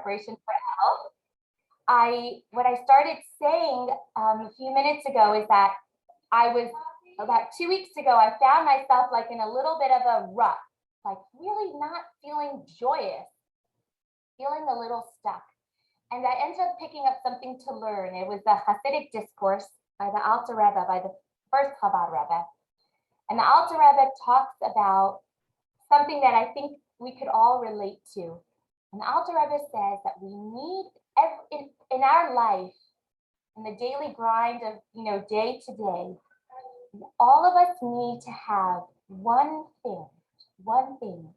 preparation for El, what I started saying a few minutes ago is that I was about 2 weeks ago, I found myself like in a little bit of a rut, like really not feeling joyous, feeling a little stuck. And I ended up picking up something to learn. It was the Hasidic discourse by the Alter Rebbe, by the first Chabad Rebbe. And the Alter Rebbe talks about something that I think we could all relate to. And the Alter Rebbe says that we need in our life, in the daily grind of day to day, all of us need to have one thing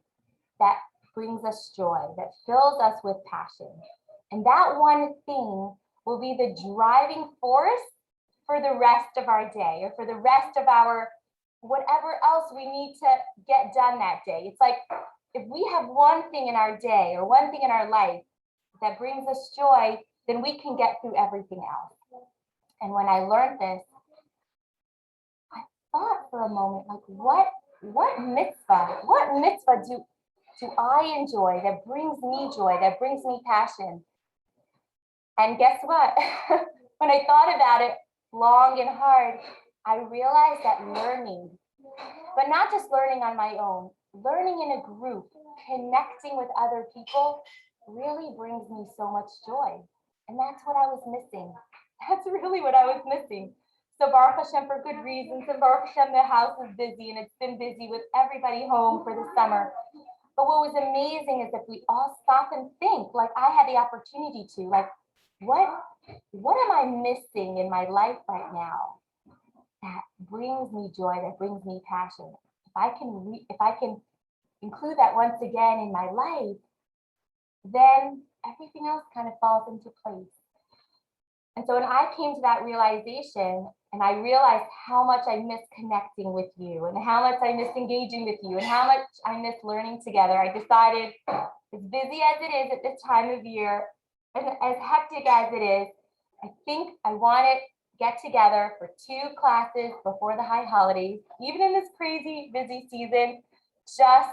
that brings us joy, that fills us with passion. And that one thing will be the driving force for the rest of our day, or for the rest of our whatever else we need to get done that day. It's like if we have one thing in our day or one thing in our life that brings us joy, then we can get through everything else. And when I learned this, I thought for a moment, like, what mitzvah do I enjoy that brings me joy, that brings me passion? And guess what? When I thought about it long and hard, I realized that learning, but not just learning on my own, learning in a group, connecting with other people really brings me so much joy. And that's what I was missing. That's really what I was missing. So Baruch Hashem, for good reasons, and Baruch Hashem, the house is busy, and it's been busy with everybody home for the summer. But what was amazing is if we all stop and think, like I had the opportunity to, like, what am I missing in my life right now that brings me joy, that brings me passion? If I can include that once again in my life, then everything else kind of falls into place. And so when I came to that realization, and I realized how much I miss connecting with you, and how much I miss engaging with you, and how much I miss learning together, I decided, as busy as it is at this time of year, and as hectic as it is, I think I want to get together for 2 classes before the high holidays, even in this crazy busy season, just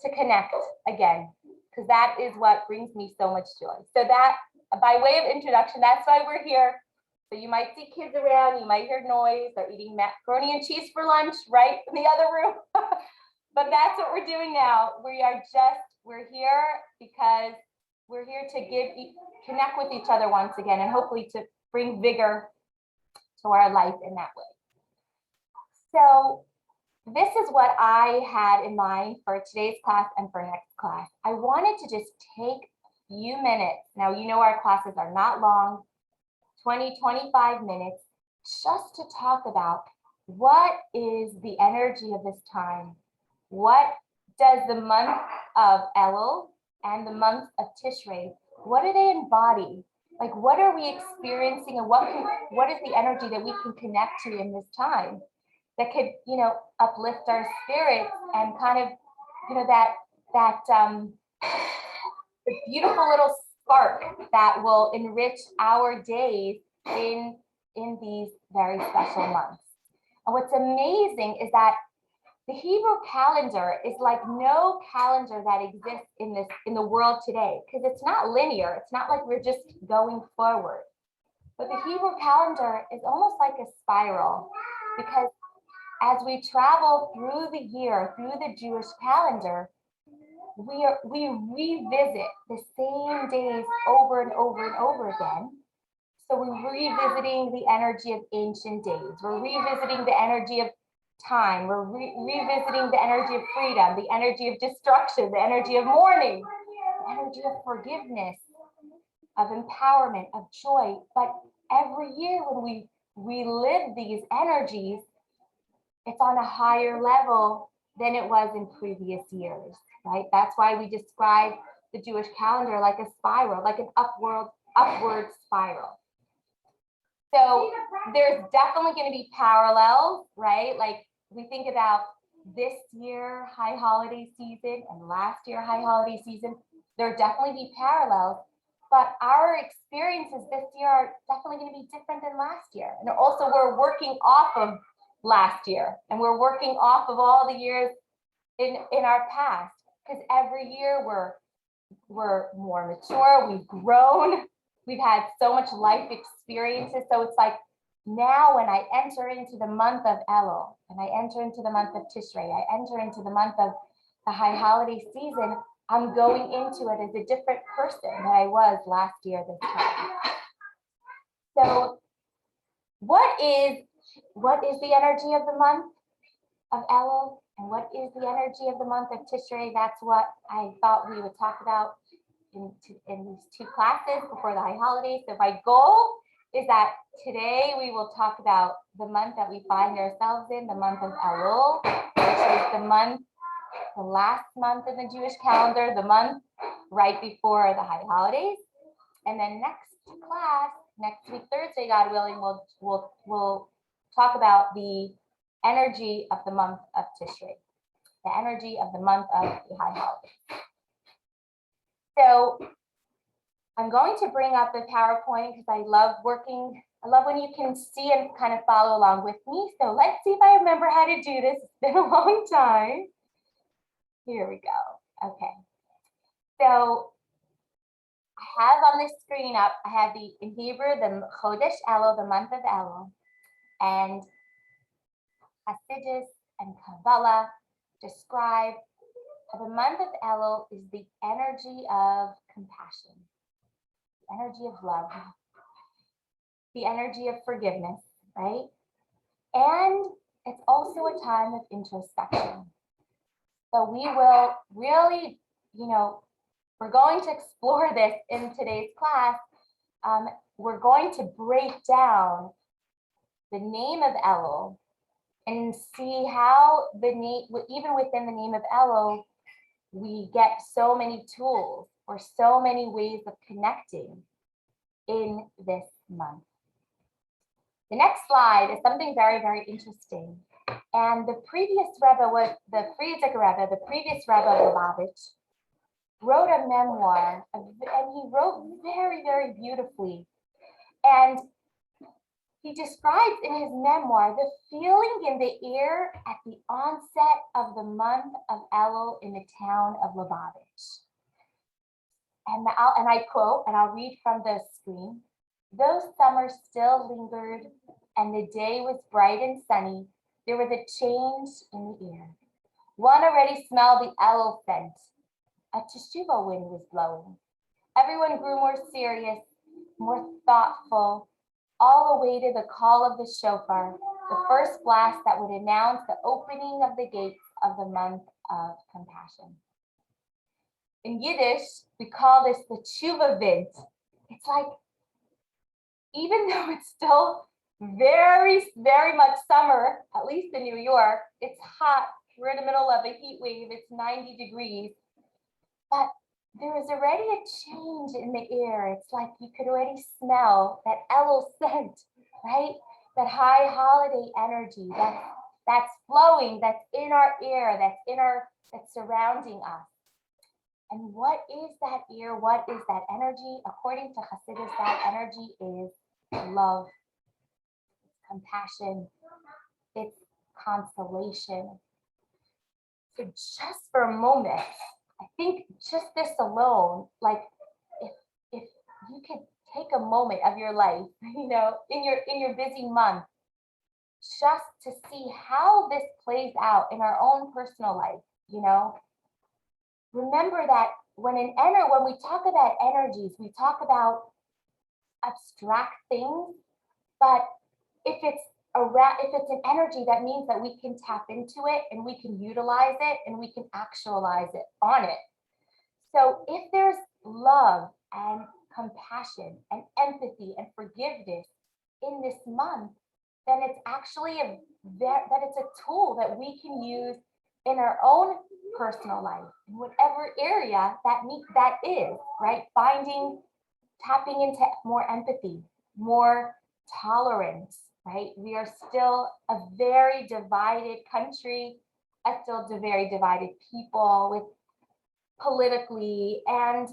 to connect again, because that is what brings me so much joy. So that, by way of introduction, that's why we're here. So you might see kids around, you might hear noise, they're eating macaroni and cheese for lunch, right, in the other room. But that's what we're doing now. We're here because we're here to connect with each other once again, and hopefully to bring vigor to our life in that way. So this is what I had in mind for today's class and for next class. I wanted to just take a few minutes. Now, our classes are not long, 20, 25 minutes, just to talk about what is the energy of this time. What does the month of Elul and the month of Tishrei, what do they embody? Like, what are we experiencing, and what is the energy that we can connect to in this time that could, uplift our spirits and kind of, the beautiful little spark that will enrich our days in these very special months. And what's amazing is that the Hebrew calendar is like no calendar that exists in the world today, because it's not linear. It's not like we're just going forward. But the Hebrew calendar is almost like a spiral, because as we travel through the year, through the Jewish calendar, we revisit the same days over and over and over again. So we're revisiting the energy of ancient days. We're revisiting the energy of time. We're revisiting the energy of freedom, the energy of destruction, the energy of mourning, the energy of forgiveness, of empowerment, of joy. But every year when we relive these energies, it's on a higher level than it was in previous years, right? That's why we describe the Jewish calendar like a spiral, like an upward spiral. So there's definitely going to be parallels, right? Like we think about this year high holiday season and last year high holiday season, there'll definitely be parallels, but our experiences this year are definitely going to be different than last year. And also we're working off of last year, and we're working off of all the years in our past, because every year we're we're more mature, we've grown, we've had so much life experiences. So it's like now when I enter into the month of Elul and I enter into the month of Tishrei, I enter into the month of the high holiday season, I'm going into it as a different person than I was last year this time. So what is the energy of the month of Elul? And what is the energy of the month of Tishrei? That's what I thought we would talk about in these two classes before the high holidays. So my goal is that today we will talk about the month that we find ourselves in, the month of Elul, which is the last month in the Jewish calendar, the month right before the high holidays. And then next class, next week, Thursday, God willing, we'll talk about the energy of the month of Tishrei, the energy of the month of the high holidays. So I'm going to bring up the PowerPoint because I love when you can see and kind of follow along with me. So let's see if I remember how to do this. It's been a long time. Here we go. Okay. So I have on this screen up, I have in Hebrew, the Chodesh Elul, the month of Elul, and Hasidus and Kabbalah describe how the month of Elul is the energy of compassion, the energy of love, the energy of forgiveness, right? And it's also a time of introspection. So we will really, we're going to explore this in today's class. We're going to break down the name of Elul and see how even within the name of Elul, we get so many tools or so many ways of connecting in this month. The next slide is something very, very interesting. And the previous Rebbe was the Frierdiker Rebbe, the previous Rebbe of Lubavitch, wrote a memoir, and he wrote very, very beautifully. And he describes in his memoir the feeling in the air at the onset of the month of Elul in the town of Lubavitch. And I quote, and I'll read from the screen, "Though summer still lingered and the day was bright and sunny, there was a change in the air. One already smelled the Elul scent. A teshuva wind was blowing. Everyone grew more serious, more thoughtful. All awaited the call of the shofar, the first blast that would announce the opening of the gates of the month of compassion." In Yiddish, we call this the tshuva wind. It's like, even though it's still very, very much summer, at least in New York, it's hot. We're in the middle of a heat wave. It's 90 degrees. But there is already a change in the air. It's like you could already smell that Elul scent, right? That high holiday energy that's flowing, that's in our air, that's surrounding us. And what is that air? What is that energy? According to Hasidus, that energy is love, it's compassion, it's consolation. So just for a moment, I think just this alone, like if you could take a moment of your life, in your busy month, just to see how this plays out in our own personal life, remember that when we talk about energies, we talk about abstract things, but if it's an energy, that means that we can tap into it and we can utilize it and we can actualize it on it. So if there's love and compassion and empathy and forgiveness in this month, then it's actually it's a tool that we can use in our own personal life, in whatever area that is, right? Tapping into more empathy, more tolerance, right? We are still a very divided country, still very divided people with politically and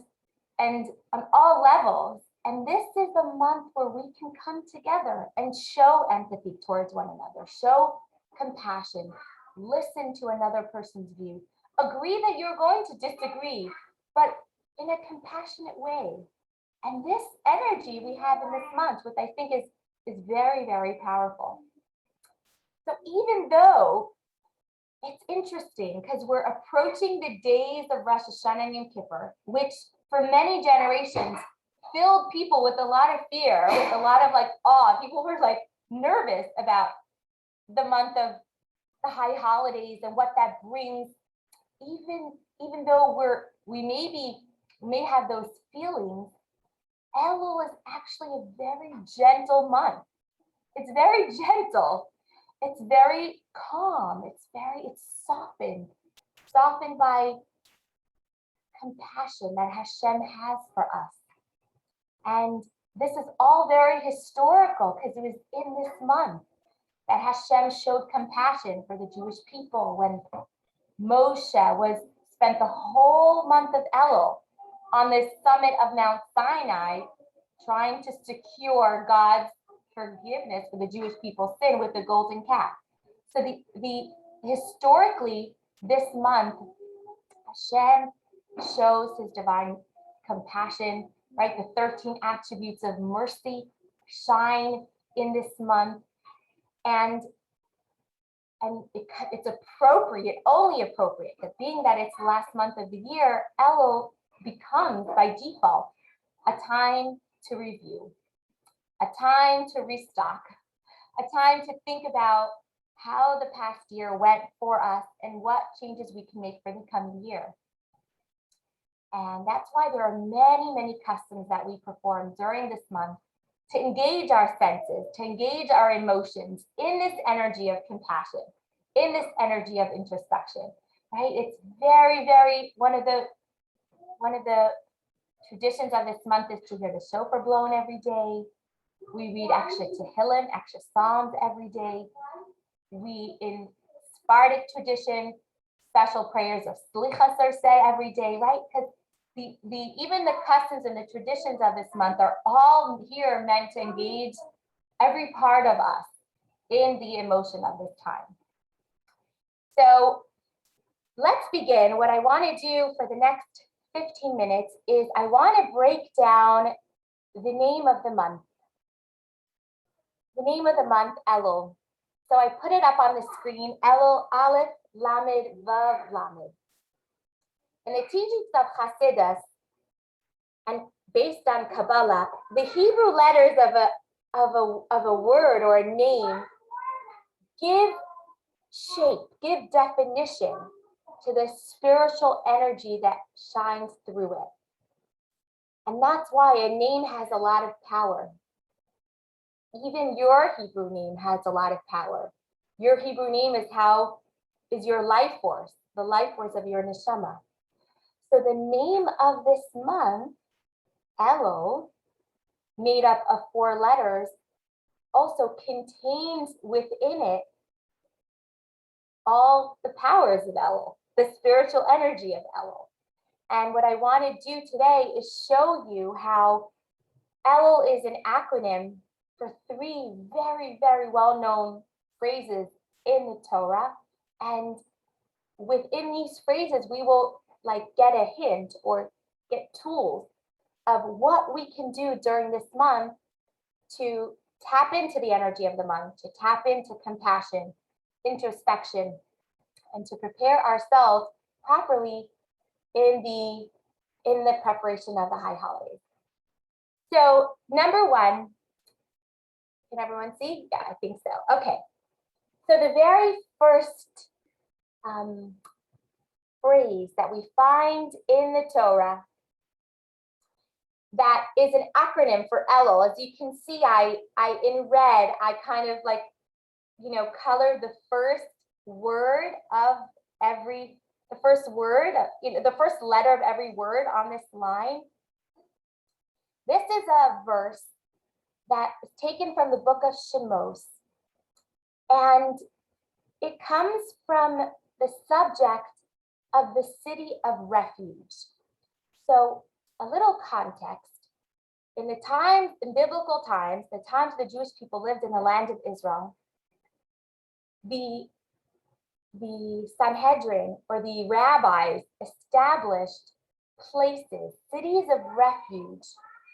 on all levels. And this is a month where we can come together and show empathy towards one another, show compassion, listen to another person's view, agree that you're going to disagree, but in a compassionate way. And this energy we have in this month, which I think is very, very powerful. So even though it's interesting because we're approaching the days of Rosh Hashanah and Yom Kippur, which for many generations filled people with a lot of fear, with a lot of like awe. People were like nervous about the month of the high holidays and what that brings. Even though we may have those feelings, Elul is actually a very gentle month. It's very gentle. It's very calm. It's softened by compassion that Hashem has for us. And this is all very historical because it was in this month that Hashem showed compassion for the Jewish people when Moshe spent the whole month of Elul on this summit of Mount Sinai, trying to secure God's forgiveness for the Jewish people's sin with the golden calf. So the historically, this month, Hashem shows his divine compassion, right? The 13 attributes of mercy shine in this month. And it's appropriate, only appropriate, that being that it's the last month of the year, Elul becomes by default a time to review, a time to restock, a time to think about how the past year went for us and what changes we can make for the coming year. And that's why there are many, many customs that we perform during this month to engage our senses, to engage our emotions in this energy of compassion, in this energy of introspection, right? It's very, very, one of the traditions of this month is to hear the shofar blown every day. We read extra Tehillim, extra Psalms every day. We, in Sephardic tradition, special prayers of Slichas are said every day, right? Because even the customs and the traditions of this month are all here meant to engage every part of us in the emotion of this time. So let's begin. What I want to do for the next 15 minutes is I want to break down the name of the month. The name of the month, Elul. So I put it up on the screen, Elul, Aleph, Lamed, Vav, Lamed. In the teachings of Hasidus, and based on Kabbalah, the Hebrew letters of a word or a name give shape, give definition to the spiritual energy that shines through it. And that's why a name has a lot of power. Even your Hebrew name has a lot of power. Your Hebrew name is your life force, the life force of your neshama. So the name of this month, Elul, made up of 4 letters, also contains within it all the powers of Elul, the spiritual energy of Elul. And what I want to do today is show you how Elul is an acronym for 3 very, very well-known phrases in the Torah. And within these phrases, we will get a hint or get tools of what we can do during this month to tap into the energy of the month, to tap into compassion, introspection, and to prepare ourselves properly in the preparation of the high holidays. So number 1, can everyone see? Yeah, I think so. Okay. So the very first phrase that we find in the Torah that is an acronym for Elul. As you can see, I in red, I kind of colored the first word of the first letter of every word on this line. This is a verse that is taken from the book of Shemos, and it comes from the subject of the city of refuge. So a little context. In biblical times, the times the Jewish people lived in the land of Israel, the Sanhedrin or the rabbis established places, cities of refuge,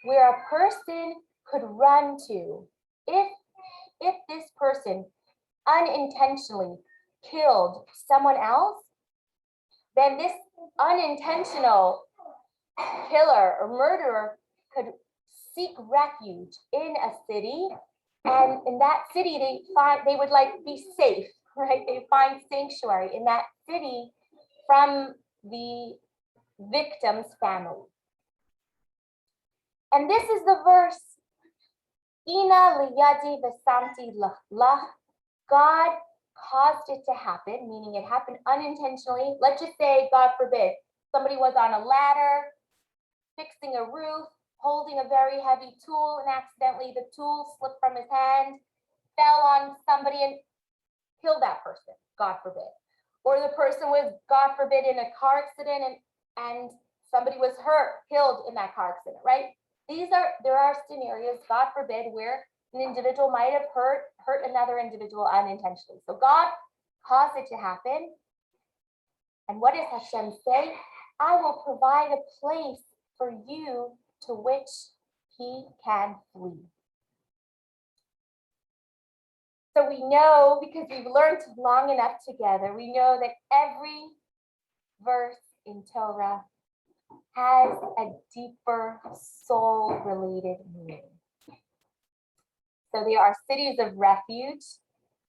where a person could run to if this person unintentionally killed someone else, then this unintentional killer or murderer could seek refuge in a city, and in that city they would like be safe, right? They find sanctuary in that city from the victim's family. And this is the verse, Ina liyadi v'samti lach. God caused it to happen, meaning it happened unintentionally. Let's just say, God forbid, somebody was on a ladder, fixing a roof, holding a very heavy tool, and accidentally the tool slipped from his hand, fell on somebody and killed that person, God forbid. Or the person was, God forbid, in a car accident and somebody was hurt, killed in that car accident, right? There are scenarios, God forbid, where an individual might have hurt another individual unintentionally. So God caused it to happen. And what does Hashem say? I will provide a place for you to which he can flee. So we know, because we've learned long enough together, we know that every verse in Torah has a deeper soul-related meaning. So there are cities of refuge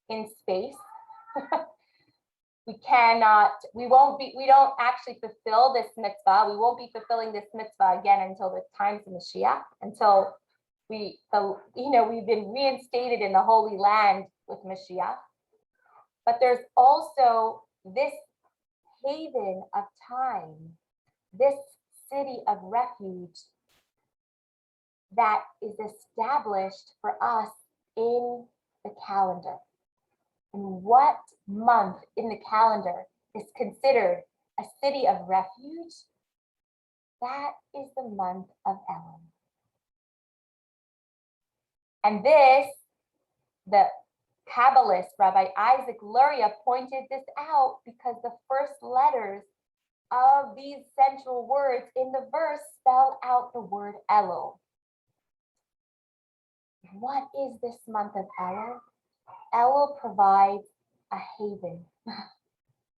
in space. We don't actually fulfill this mitzvah. We won't be fulfilling this mitzvah again until the times of Mashiach, until we've been reinstated in the Holy Land with Mashiach. But there's also this haven of time, this city of refuge that is established for us in the calendar. And what month in the calendar is considered a city of refuge? That is the month of Elul. And the Kabbalist, Rabbi Isaac Luria, pointed this out because the first letters of these central words in the verse spell out the word Elul. What is this month of Elul? Elul provides a haven,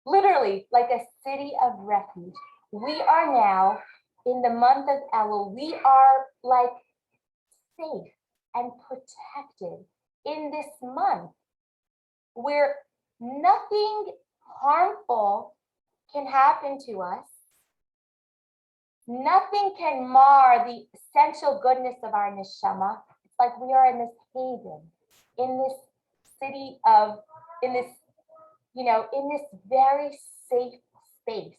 literally like a city of refuge. We are now in the month of Elul. We are like safe and protected in this month where nothing harmful can happen to us. Nothing can mar the essential goodness of our neshama. It's like we are in this haven, in this city of, in this very safe space.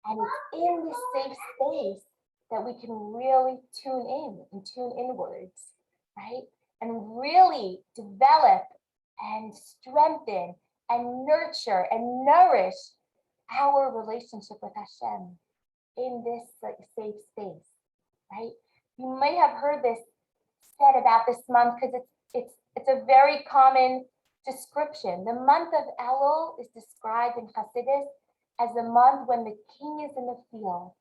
And it's in this safe space that we can really tune in and tune inwards, right? And really develop and strengthen and nurture and nourish our relationship with Hashem in this safe space, right? You may have heard this said about this month because it's a very common description. The month of Elul is described in Hasidus as the month when the king is in the field,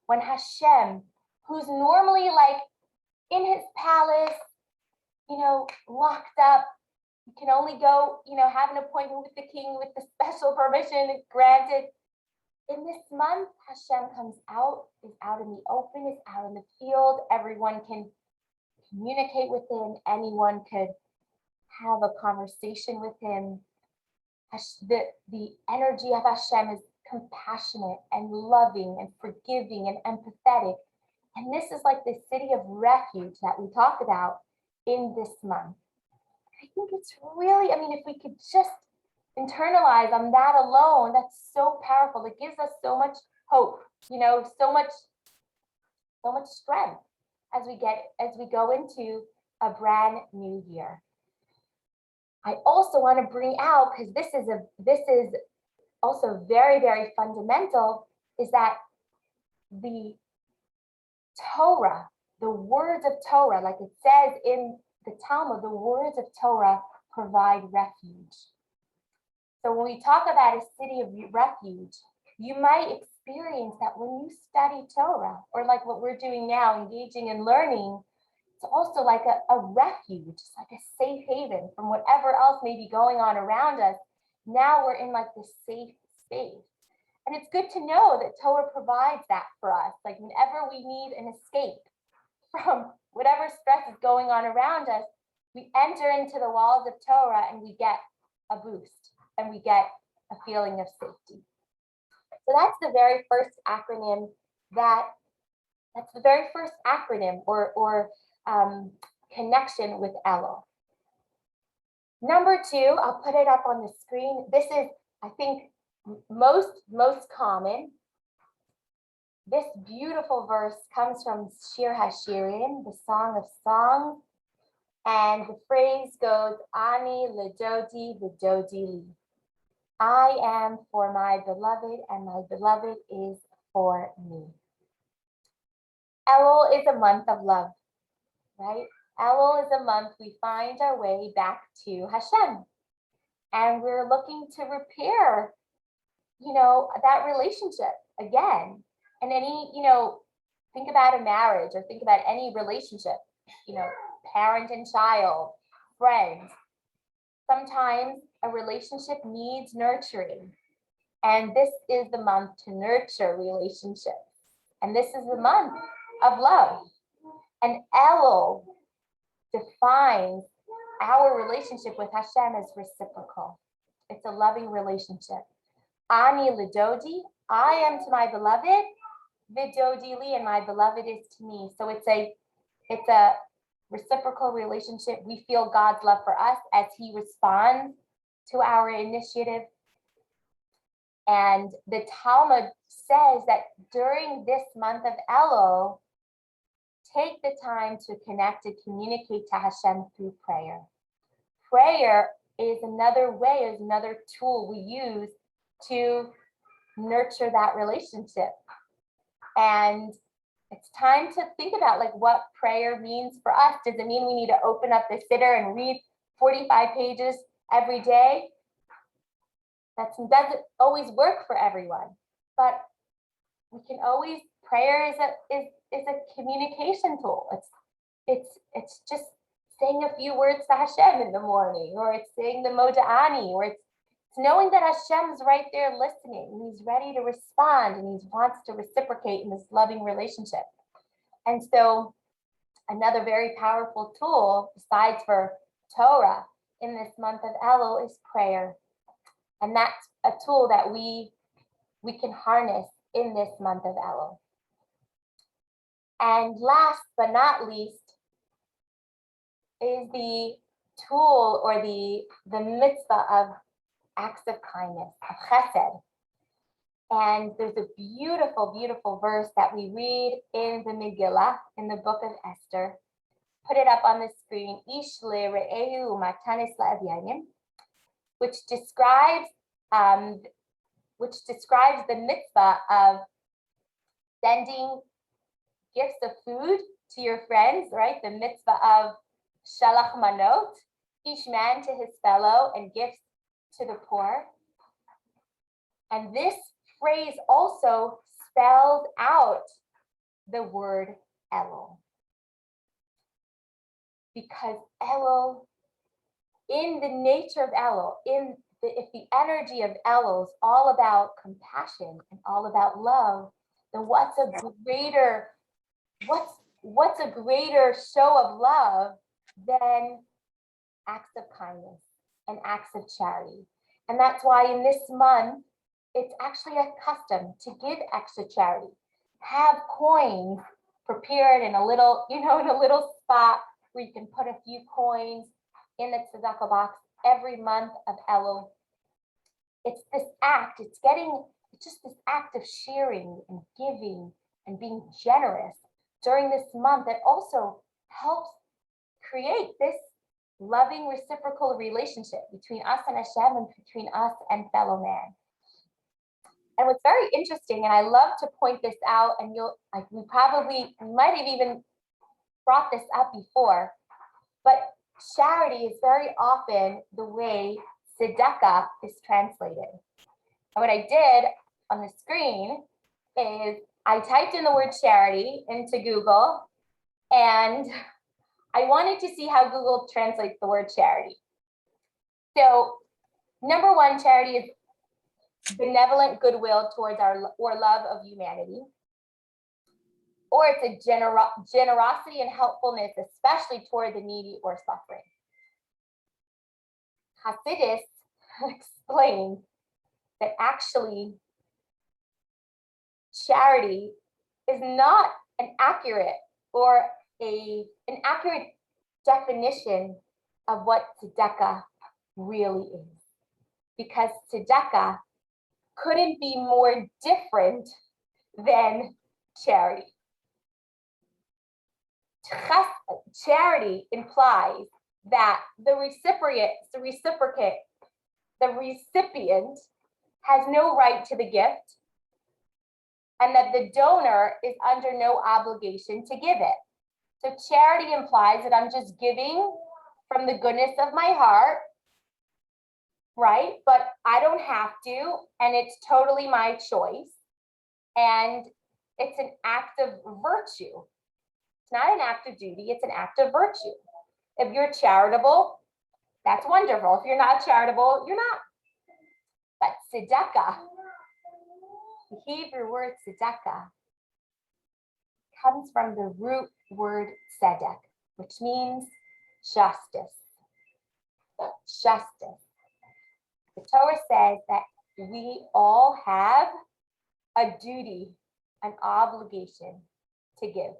when Hashem, who's normally like in his palace, locked up, you can only go, have an appointment with the king with the special permission granted. In this month, Hashem comes out, is out in the open, is out in the field. Everyone can communicate with him. Anyone could have a conversation with him. The energy of Hashem is compassionate and loving and forgiving and empathetic. And this is like the city of refuge that we talk about in this month. I think it's really, if we could just internalize on that alone, that's so powerful. It gives us so much hope, so much strength as we go into a brand new year. I also want to bring out, because this is also very, very fundamental, is that the Torah, the words of Torah, like it says in the Talmud, the words of Torah provide refuge. So when we talk about a city of refuge, you might experience that when you study Torah, or like what we're doing now, engaging in learning, it's also like a refuge, it's like a safe haven from whatever else may be going on around us. Now we're in like this safe space. And it's good to know that Torah provides that for us. Like whenever we need an escape from whatever stress is going on around us, we enter into the walls of Torah and we get a boost and we get a feeling of safety. So that's the very first acronym or connection with Elul. Number two, I'll put it up on the screen. This is, I think, most common. This beautiful verse comes from Shir HaShirim, the Song of Songs, and the phrase goes, Ani ledodi v'dodi li. I am for my beloved, and my beloved is for me. Elul is a month of love, right? Elul is a month we find our way back to Hashem, and we're looking to repair, that relationship again. And any, think about a marriage or think about any relationship, parent and child, friends. Sometimes a relationship needs nurturing. And this is the month to nurture relationships. And this is the month of love. And Elul defines our relationship with Hashem as reciprocal. It's a loving relationship. Ani ledodi, I am to my beloved, v'dodi li, and my beloved is to me. So it's a reciprocal relationship. We feel God's love for us as he responds to our initiative. And the Talmud says that during this month of Elul, take the time to connect and communicate to Hashem through prayer. Prayer is another way, is another tool we use to nurture that relationship. And it's time to think about like what prayer means for us. Does it mean we need to open up the siddur and read 45 pages every day? That doesn't always work for everyone, but we can always, prayer is a communication tool. It's just saying a few words to Hashem in the morning, or it's saying the Moda'ani, or it's knowing that Hashem's right there listening, and he's ready to respond, and he wants to reciprocate in this loving relationship. And so another very powerful tool, besides for Torah in this month of Elul, is prayer. And that's a tool that we can harness in this month of Elul. And last but not least is the tool or the mitzvah of acts of kindness, of chesed. And there's a beautiful, beautiful verse that we read in the Megillah, in the book of Esther. Put it up on the screen. Ish le're'ehu matanis la'avyanim, which describes the mitzvah of sending gifts of food to your friends, right? The mitzvah of shalach manot, each man to his fellow, and gifts to the poor. And this phrase also spells out the word Elul. Because Elul, in the nature of Elul, if the energy of Elul is all about compassion and all about love, then what's a greater show of love than acts of kindness and acts of charity? And that's why in this month, it's actually a custom to give extra charity. Have coins prepared in a little spot where you can put a few coins in the tzedakah box every month of Elul. It's this act, it's just this act of sharing and giving and being generous during this month that also helps create this loving reciprocal relationship between us and Hashem and between us and fellow man. And what's very interesting, and I love to point this out, and we might have even brought this up before, but charity is very often the way tzedakah is translated. And what I did on the screen is I typed in the word charity into Google, and I wanted to see how Google translates the word charity. So number one, charity is benevolent goodwill towards or love of humanity. Or it's a generosity and helpfulness, especially toward the needy or suffering. Hasidus explains that actually charity is not an accurate or an accurate definition of what tzedakah really is. Because tzedakah couldn't be more different than charity. Charity implies that the recipient has no right to the gift, and that the donor is under no obligation to give it. So charity implies that I'm just giving from the goodness of my heart, right? But I don't have to, and it's totally my choice. And it's an act of virtue. It's not an act of duty, it's an act of virtue. If you're charitable, that's wonderful. If you're not charitable, you're not. But tzedakah, the Hebrew word tzedakah, comes from the root word tzedek, which means justice. Justice. The Torah says that we all have a duty, an obligation to give.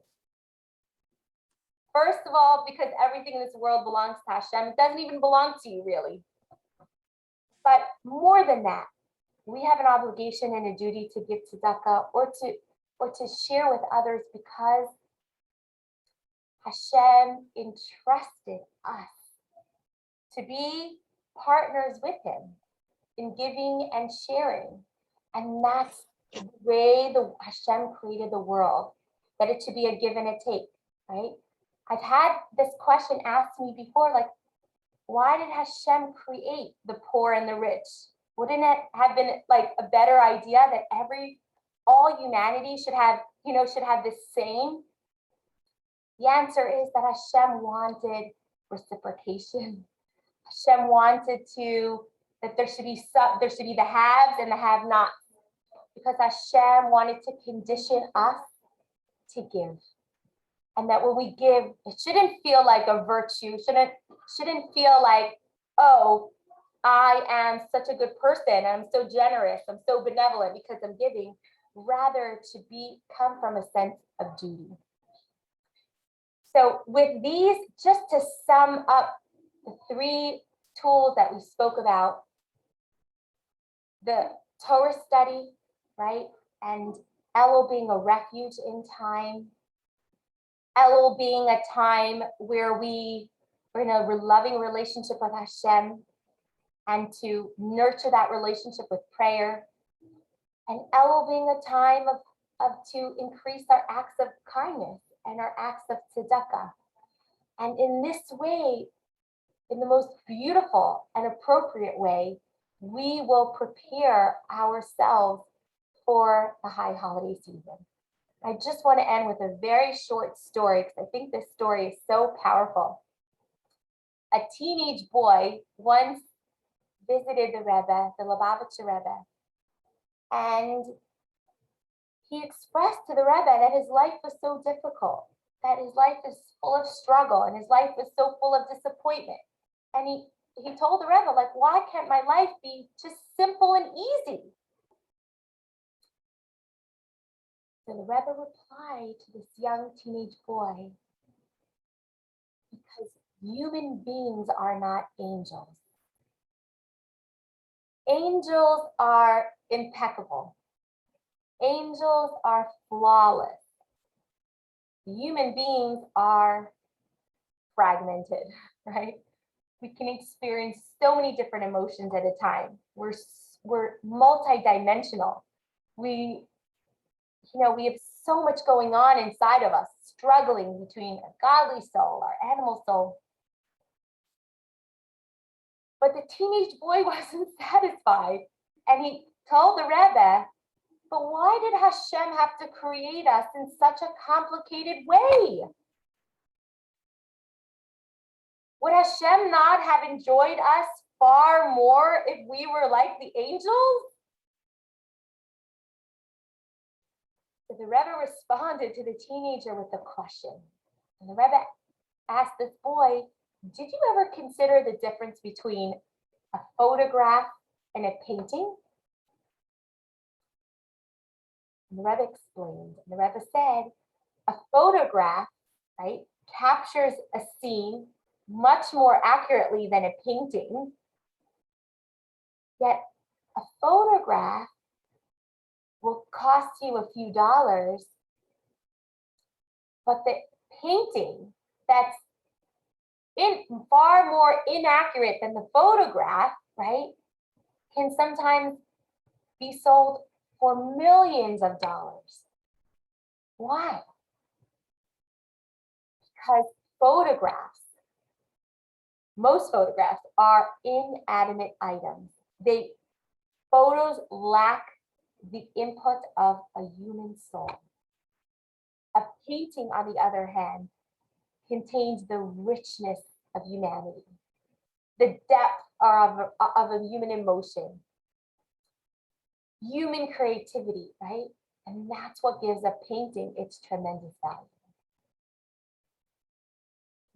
First of all, because everything in this world belongs to Hashem, it doesn't even belong to you, really. But more than that, we have an obligation and a duty to give tzedakah or to share with others, because Hashem entrusted us to be partners with Him in giving and sharing. And that's the way Hashem created the world, that it should be a give and a take, right? I've had this question asked me before, like, why did Hashem create the poor and the rich? Wouldn't it have been like a better idea that all humanity should have the same? The answer is that Hashem wanted reciprocation. Hashem wanted that there should be the haves and the have-nots, because Hashem wanted to condition us to give. And that when we give, it shouldn't feel like a virtue, shouldn't feel like, oh, I am such a good person, I'm so generous, I'm so benevolent because I'm giving. Rather, to come from a sense of duty. So with these, just to sum up the three tools that we spoke about, the Torah study, right? And Elul being a refuge in time. Elul being a time where we're in a loving relationship with Hashem, and to nurture that relationship with prayer. And Elul being a time to increase our acts of kindness and our acts of tzedakah. And in this way, in the most beautiful and appropriate way, we will prepare ourselves for the high holiday season. I just want to end with a very short story, because I think this story is so powerful. A teenage boy once visited the Rebbe, the Lubavitcher Rebbe, and he expressed to the Rebbe that his life was so difficult, that his life is full of struggle, and his life was so full of disappointment. And he told the Rebbe, like, why can't my life be just simple and easy? So the Rebbe replied to this young teenage boy, because human beings are not angels. Angels are impeccable. Angels are flawless. Human beings are fragmented, right? We can experience so many different emotions at a time. We're multidimensional. We have so much going on inside of us, struggling between a godly soul, our animal soul. But the teenage boy wasn't satisfied, and he told the Rebbe, but why did Hashem have to create us in such a complicated way? Would Hashem not have enjoyed us far more if we were like the angels? So the Rebbe responded to the teenager with a question. And the Rebbe asked this boy, did you ever consider the difference between a photograph and a painting? And the Rebbe explained. And the Rebbe said, a photograph, right, captures a scene much more accurately than a painting. Yet a photograph will cost you a few dollars, but the painting that's far more inaccurate than the photograph, right, can sometimes be sold for millions of dollars. Why? Because most photographs are inanimate items. Photos lack the input of a human soul. A painting, on the other hand, contains the richness of humanity, the depth of a human emotion, human creativity, right? And that's what gives a painting its tremendous value.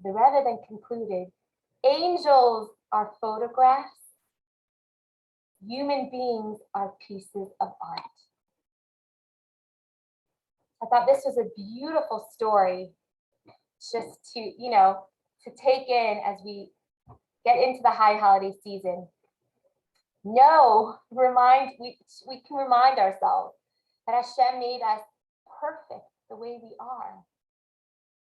The Rebbe then concluded, angels are photographs, human beings are pieces of art. I thought this was a beautiful story just to, to take in as we get into the high holiday season. We can remind ourselves that Hashem made us perfect the way we are.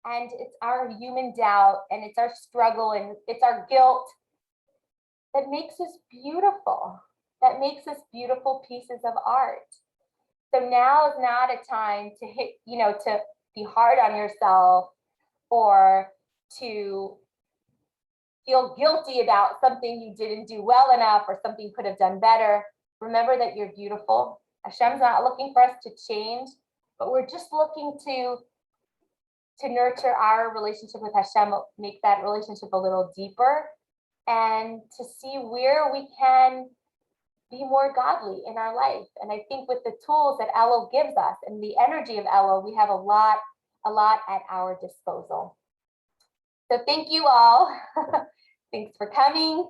And it's our human doubt and it's our struggle and it's our guilt that makes us beautiful, that makes us beautiful pieces of art. So now is not a time to to be hard on yourself or to feel guilty about something you didn't do well enough or something you could have done better. Remember that you're beautiful. Hashem's not looking for us to change, but we're just looking to nurture our relationship with Hashem, make that relationship a little deeper, and to see where we can be more godly in our life. And I think with the tools that Elul gives us and the energy of Elul, we have a lot at our disposal. So thank you all. Thanks for coming.